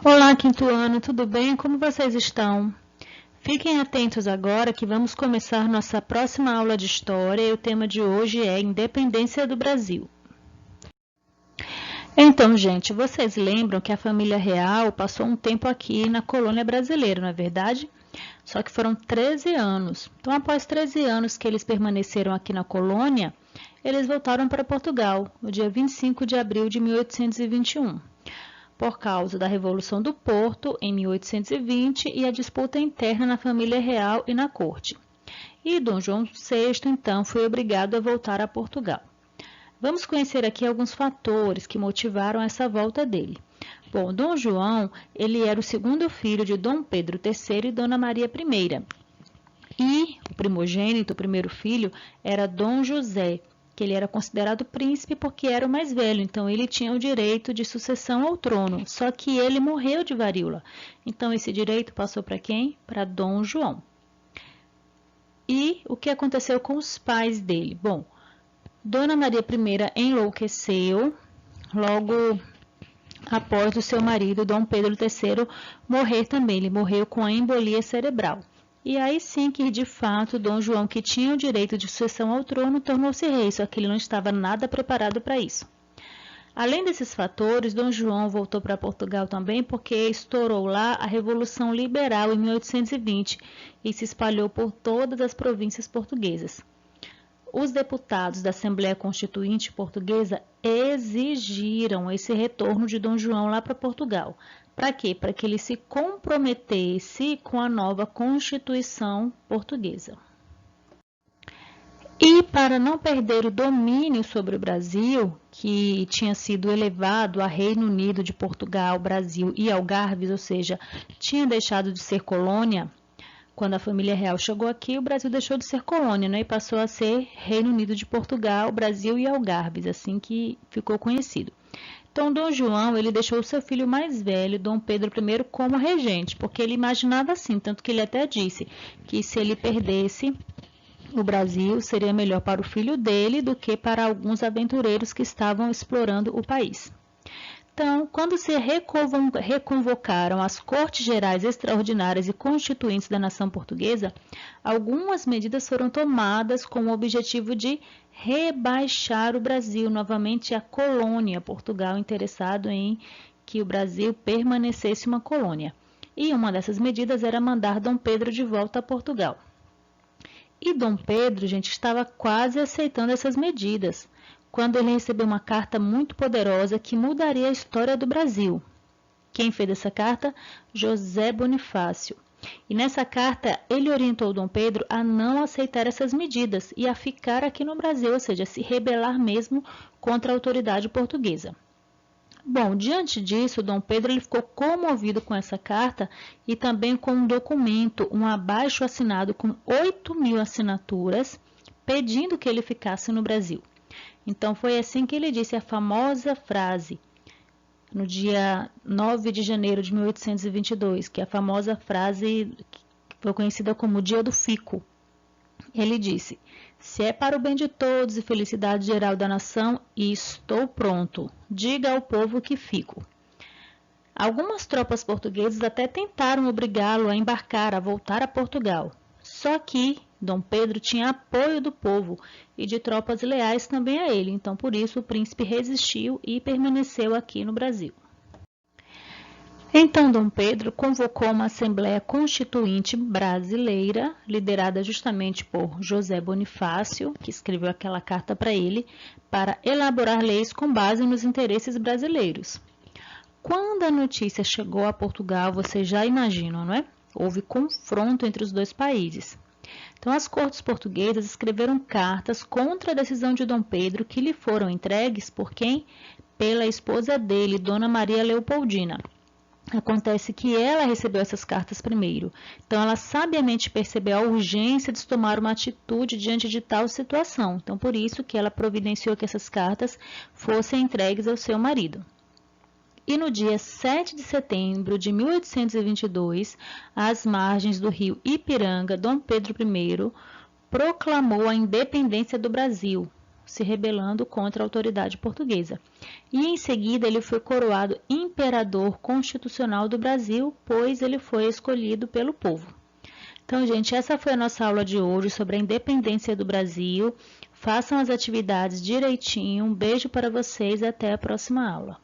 Olá, quinto ano, tudo bem? Como vocês estão? Fiquem atentos agora que vamos começar nossa próxima aula de História e o tema de hoje é Independência do Brasil. Então, gente, vocês lembram que a família real passou um tempo aqui na colônia brasileira, não é verdade? Só que foram 13 anos. Então, após 13 anos que eles permaneceram aqui na colônia, eles voltaram para Portugal, no dia 25 de abril de 1821. Por causa da Revolução do Porto, em 1820, e a disputa interna na família real e na corte. E Dom João VI, então, foi obrigado a voltar a Portugal. Vamos conhecer aqui alguns fatores que motivaram essa volta dele. Bom, Dom João, ele era o segundo filho de Dom Pedro III e Dona Maria I. E o primogênito, o primeiro filho, era Dom José, que ele era considerado príncipe porque era o mais velho, então ele tinha o direito de sucessão ao trono, só que ele morreu de varíola. Então esse direito passou para quem? Para Dom João. E o que aconteceu com os pais dele? Bom, Dona Maria I enlouqueceu logo após o seu marido, Dom Pedro III, morrer também. Ele morreu com a embolia cerebral. E aí sim que, de fato, Dom João, que tinha o direito de sucessão ao trono, tornou-se rei, só que ele não estava nada preparado para isso. Além desses fatores, Dom João voltou para Portugal também porque estourou lá a Revolução Liberal em 1820 e se espalhou por todas as províncias portuguesas. Os deputados da Assembleia Constituinte Portuguesa exigiram esse retorno de Dom João lá para Portugal. Para quê? Para que ele se comprometesse com a nova Constituição Portuguesa. E para não perder o domínio sobre o Brasil, que tinha sido elevado a Reino Unido de Portugal, Brasil e Algarves, ou seja, tinha deixado de ser colônia, quando a família real chegou aqui, o Brasil deixou de ser colônia, né, e passou a ser Reino Unido de Portugal, Brasil e Algarves, assim que ficou conhecido. Então, Dom João, ele deixou o seu filho mais velho, Dom Pedro I, como regente, porque ele imaginava assim, tanto que ele até disse que se ele perdesse o Brasil, seria melhor para o filho dele do que para alguns aventureiros que estavam explorando o país. Então, quando se reconvocaram as Cortes Gerais Extraordinárias e Constituintes da nação portuguesa, algumas medidas foram tomadas com o objetivo de rebaixar o Brasil, novamente a colônia, Portugal interessado em que o Brasil permanecesse uma colônia. E uma dessas medidas era mandar Dom Pedro de volta a Portugal. E Dom Pedro, gente, estava quase aceitando essas medidas, quando ele recebeu uma carta muito poderosa que mudaria a história do Brasil. Quem fez essa carta? José Bonifácio. E nessa carta, ele orientou Dom Pedro a não aceitar essas medidas e a ficar aqui no Brasil, ou seja, se rebelar mesmo contra a autoridade portuguesa. Bom, diante disso, Dom Pedro ele ficou comovido com essa carta e também com um documento, um abaixo assinado com 8.000 assinaturas, pedindo que ele ficasse no Brasil. Então, foi assim que ele disse a famosa frase, no dia 9 de janeiro de 1822, que é a famosa frase que foi conhecida como o Dia do Fico. Ele disse, se é para o bem de todos e felicidade geral da nação, estou pronto. Diga ao povo que fico. Algumas tropas portuguesas até tentaram obrigá-lo a embarcar, a voltar a Portugal. Só que Dom Pedro tinha apoio do povo e de tropas leais também a ele, então por isso o príncipe resistiu e permaneceu aqui no Brasil. Então Dom Pedro convocou uma Assembleia Constituinte brasileira, liderada justamente por José Bonifácio, que escreveu aquela carta para ele, para elaborar leis com base nos interesses brasileiros. Quando a notícia chegou a Portugal, vocês já imaginam, não é? Houve confronto entre os dois países. Então, as cortes portuguesas escreveram cartas contra a decisão de Dom Pedro, que lhe foram entregues por quem? Pela esposa dele, Dona Maria Leopoldina. Acontece que ela recebeu essas cartas primeiro. Então, ela sabiamente percebeu a urgência de tomar uma atitude diante de tal situação. Então, por isso que ela providenciou que essas cartas fossem entregues ao seu marido. E no dia 7 de setembro de 1822, às margens do rio Ipiranga, Dom Pedro I proclamou a independência do Brasil. se rebelando contra a autoridade portuguesa. E em seguida ele foi coroado imperador constitucional do Brasil, pois ele foi escolhido pelo povo. Então, gente, essa foi a nossa aula de hoje sobre a independência do Brasil. Façam as atividades direitinho. Um beijo para vocês e até a próxima aula.